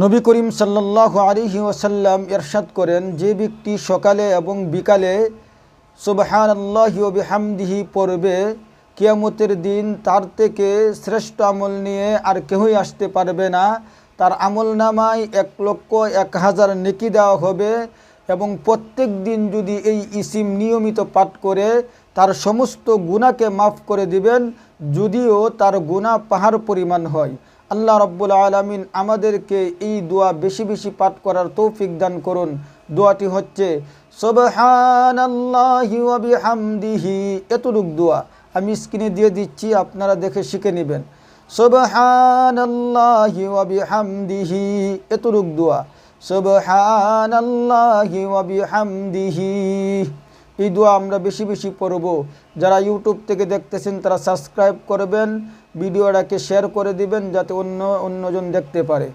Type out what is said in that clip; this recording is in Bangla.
নবী করিম সাল্লাল্লাহু আলাইহি ওয়াসাল্লাম ইরশাদ করেন, যে ব্যক্তি সকালে এবং বিকালে সুবহানাল্লাহি ওয়া বিহামদিহি পড়বে, কিয়ামতের দিন তার থেকে শ্রেষ্ঠ আমল নিয়ে আর কেউই আসতে পারবে না। তার আমলনামায় 1,01,000 নেকি দেওয়া হবে এবং প্রত্যেক দিন যদি এই ইসিম নিয়মিত পাঠ করে তার সমস্ত গুনাহকে মাফ করে দিবেন, যদিও তার গুনাহ পাহাড় পরিমাণ হয়। আল্লাহ রাব্বুল আলামিন আমাদেরকে এই দোয়া বেশি বেশি পাঠ করার তৌফিক দান করুন। দোয়াটি হচ্ছে সুবহানাল্লাহি ওয়া বিহামদিহি। এতটুক দোয়া আমি স্ক্রিনে দিয়ে দিচ্ছি, আপনারা দেখে শিখে নেবেন। সুবহানাল্লাহি ওয়া বিহামদিহি, এতটুক দোয়া সুবহানাল্লাহি ওয়া বিহামদিহি। এই দোয়া আমরা বেশি বেশি পড়ব। যারা ইউটিউব থেকে দেখতেছেন তারা সাবস্ক্রাইব করবেন, ভিডিওটাকে শেয়ার করে দিবেন যাতে অন্যজন দেখতে পারে।